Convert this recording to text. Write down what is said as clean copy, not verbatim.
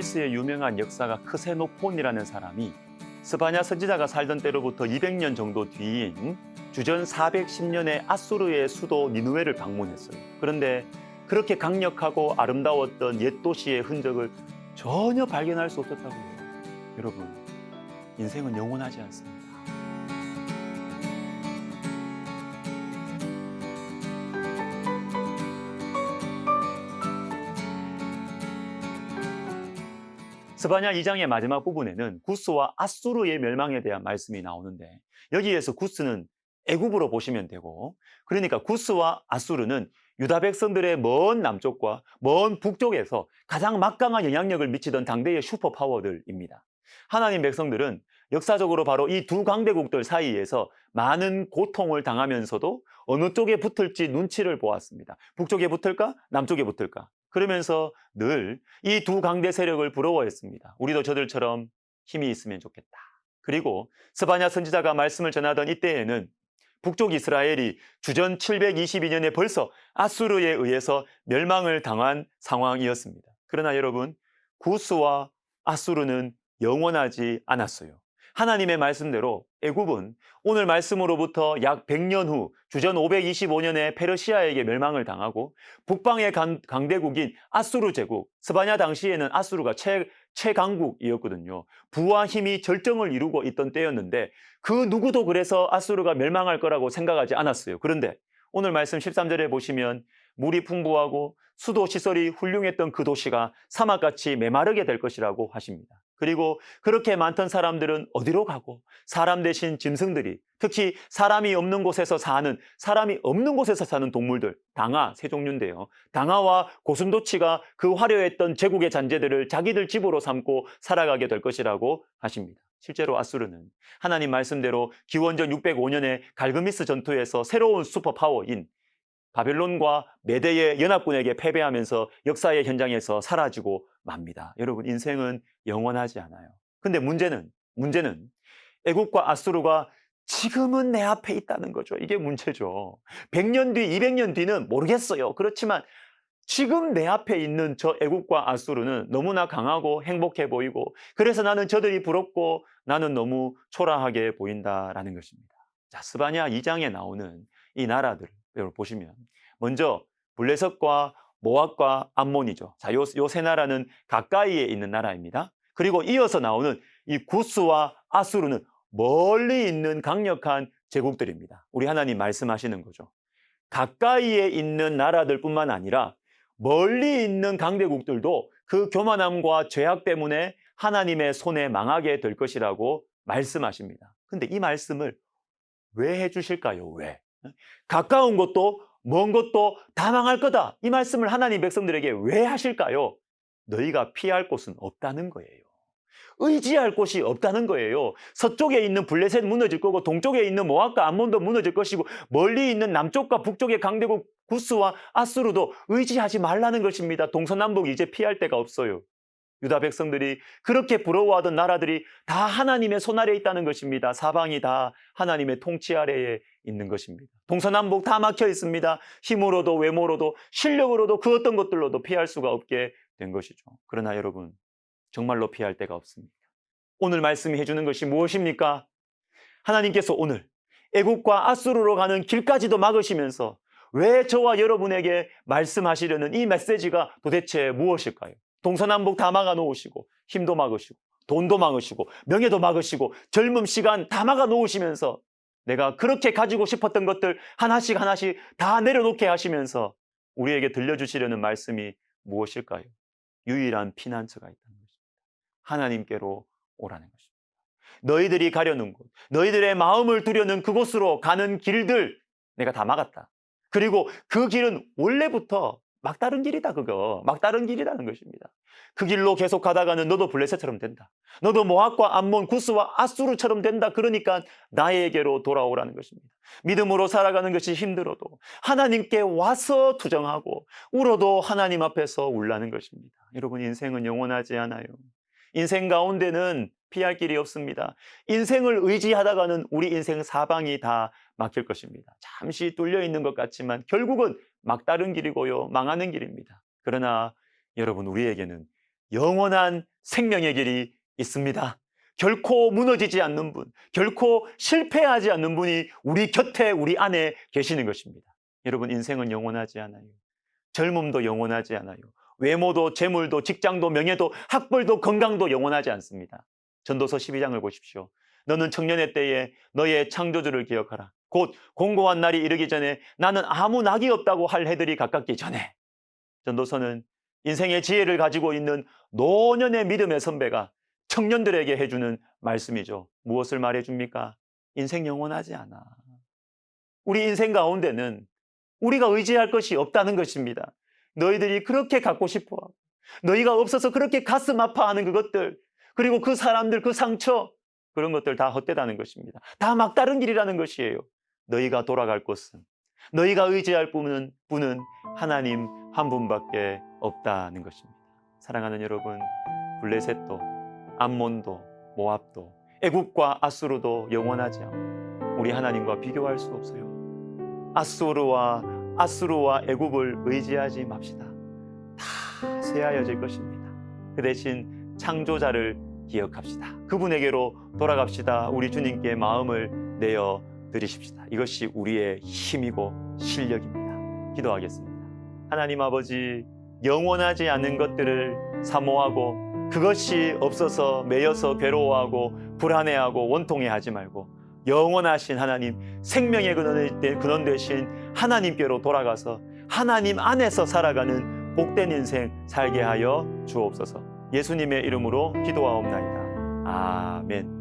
그리스의 유명한 역사가 크세노폰이라는 사람이 스바냐 선지자가 살던 때로부터 200년 정도 뒤인 주전 410년에 아수르의 수도 니누웨를 방문했어요. 그런데 그렇게 강력하고 아름다웠던 옛 도시의 흔적을 전혀 발견할 수 없었다고 해요. 여러분, 인생은 영원하지 않습니다. 스바냐 2장의 마지막 부분에는 구스와 아수르의 멸망에 대한 말씀이 나오는데, 여기에서 구스는 애굽으로 보시면 되고, 그러니까 구스와 아수르는 유다 백성들의 먼 남쪽과 먼 북쪽에서 가장 막강한 영향력을 미치던 당대의 슈퍼파워들입니다. 하나님 백성들은 역사적으로 바로 이 두 강대국들 사이에서 많은 고통을 당하면서도 어느 쪽에 붙을지 눈치를 보았습니다. 북쪽에 붙을까? 남쪽에 붙을까? 그러면서 늘 이 두 강대 세력을 부러워했습니다. 우리도 저들처럼 힘이 있으면 좋겠다. 그리고 스바냐 선지자가 말씀을 전하던 이때에는 북쪽 이스라엘이 주전 722년에 벌써 아수르에 의해서 멸망을 당한 상황이었습니다. 그러나 여러분, 구스와 아수르는 영원하지 않았어요. 하나님의 말씀대로 애굽은 오늘 말씀으로부터 약 100년 후 주전 525년에 페르시아에게 멸망을 당하고 북방의 강대국인 아수르 제국, 스바냐 당시에는 아수르가 최강국이었거든요. 부와 힘이 절정을 이루고 있던 때였는데 그 누구도 그래서 아수르가 멸망할 거라고 생각하지 않았어요. 그런데 오늘 말씀 13절에 보시면 물이 풍부하고 수도 시설이 훌륭했던 그 도시가 사막같이 메마르게 될 것이라고 하십니다. 그리고 그렇게 많던 사람들은 어디로 가고 사람 대신 짐승들이, 특히 사람이 없는 곳에서 사는 동물들, 당화 세 종류인데요. 당화와 고슴도치가 그 화려했던 제국의 잔재들을 자기들 집으로 삼고 살아가게 될 것이라고 하십니다. 실제로 아수르는 하나님 말씀대로 기원전 605년에 갈그미스 전투에서 새로운 슈퍼파워인 바벨론과 메대의 연합군에게 패배하면서 역사의 현장에서 사라지고 맙니다. 여러분, 인생은 영원하지 않아요. 근데 문제는 애국과 아수르가 지금은 내 앞에 있다는 거죠. 이게 문제죠. 100년 뒤, 200년 뒤는 모르겠어요. 그렇지만 지금 내 앞에 있는 저 애국과 아수르는 너무나 강하고 행복해 보이고, 그래서 나는 저들이 부럽고 나는 너무 초라하게 보인다라는 것입니다. 자, 스바냐 2장에 나오는 이 나라들을 보시면 먼저 블레셋과 모압과 암몬이죠. 자, 요 세 나라는 가까이에 있는 나라입니다. 그리고 이어서 나오는 이 구스와 아수르는 멀리 있는 강력한 제국들입니다. 우리 하나님 말씀하시는 거죠. 가까이에 있는 나라들뿐만 아니라 멀리 있는 강대국들도 그 교만함과 죄악 때문에 하나님의 손에 망하게 될 것이라고 말씀하십니다. 근데 이 말씀을 왜 해주실까요? 왜? 가까운 것도 먼 것도 다 망할 거다. 이 말씀을 하나님 백성들에게 왜 하실까요? 너희가 피할 곳은 없다는 거예요. 의지할 곳이 없다는 거예요. 서쪽에 있는 블레셋 무너질 거고, 동쪽에 있는 모압과 암몬도 무너질 것이고, 멀리 있는 남쪽과 북쪽의 강대국 구스와 아수르도 의지하지 말라는 것입니다. 동서남북 이제 피할 데가 없어요. 유다 백성들이 그렇게 부러워하던 나라들이 다 하나님의 손 아래에 있다는 것입니다. 사방이 다 하나님의 통치 아래에 있는 것입니다. 동서남북 다 막혀 있습니다. 힘으로도 외모로도 실력으로도 그 어떤 것들로도 피할 수가 없게 된 것이죠. 그러나 여러분, 정말로 피할 데가 없습니다. 오늘 말씀이 해주는 것이 무엇입니까? 하나님께서 오늘 애국과 아수르로 가는 길까지도 막으시면서 왜 저와 여러분에게 말씀하시려는 이 메시지가 도대체 무엇일까요? 동서남북 다 막아 놓으시고, 힘도 막으시고, 돈도 막으시고, 명예도 막으시고, 젊음 시간 다 막아 놓으시면서 내가 그렇게 가지고 싶었던 것들 하나씩 다 내려놓게 하시면서 우리에게 들려주시려는 말씀이 무엇일까요? 유일한 피난처가 있다는 것입니다. 하나님께로 오라는 것입니다. 너희들이 가려는 곳, 너희들의 마음을 두려는 그곳으로 가는 길들 내가 다 막았다. 그리고 그 길은 원래부터 막다른 길이다. 그거 막다른 길이라는 것입니다. 그 길로 계속 가다가는 너도 블레셋처럼 된다. 너도 모압과 암몬, 구스와 아수르처럼 된다. 그러니까 나에게로 돌아오라는 것입니다. 믿음으로 살아가는 것이 힘들어도 하나님께 와서 투정하고 울어도 하나님 앞에서 울라는 것입니다. 여러분, 인생은 영원하지 않아요. 인생 가운데는 피할 길이 없습니다. 인생을 의지하다가는 우리 인생 사방이 다 막힐 것입니다. 잠시 뚫려 있는 것 같지만 결국은 막다른 길이고요, 망하는 길입니다. 그러나 여러분, 우리에게는 영원한 생명의 길이 있습니다. 결코 무너지지 않는 분, 결코 실패하지 않는 분이 우리 곁에, 우리 안에 계시는 것입니다. 여러분, 인생은 영원하지 않아요. 젊음도 영원하지 않아요. 외모도, 재물도, 직장도, 명예도, 학벌도, 건강도 영원하지 않습니다. 전도서 12장을 보십시오. 너는 청년의 때에 너의 창조주를 기억하라. 곧 공고한 날이 이르기 전에 나는 아무 낙이 없다고 할 해들이 가깝기 전에. 전도서는 인생의 지혜를 가지고 있는 노년의 믿음의 선배가 청년들에게 해주는 말씀이죠. 무엇을 말해줍니까? 인생 영원하지 않아. 우리 인생 가운데는 우리가 의지할 것이 없다는 것입니다. 너희들이 그렇게 갖고 싶어, 너희가 없어서 그렇게 가슴 아파하는 그것들, 그리고 그 사람들, 그 상처, 그런 것들 다 헛되다는 것입니다. 다 막다른 길이라는 것이에요. 너희가 돌아갈 곳은, 너희가 의지할 분은 하나님 한 분밖에 없다는 것입니다. 사랑하는 여러분, 블레셋도, 암몬도, 모압도, 애굽과 아수르도 영원하지 않고 우리 하나님과 비교할 수 없어요. 아수르와 애굽을 의지하지 맙시다. 다 쇠하여질 것입니다. 그 대신 창조자를 기억합시다. 그분에게로 돌아갑시다. 우리 주님께 마음을 내어 드리십시다. 이것이 우리의 힘이고 실력입니다. 기도하겠습니다. 하나님 아버지, 영원하지 않은 것들을 사모하고 그것이 없어서 매여서 괴로워하고 불안해하고 원통해하지 말고 영원하신 하나님, 생명의 근원 되신 하나님께로 돌아가서 하나님 안에서 살아가는 복된 인생 살게 하여 주옵소서. 예수님의 이름으로 기도하옵나이다. 아멘.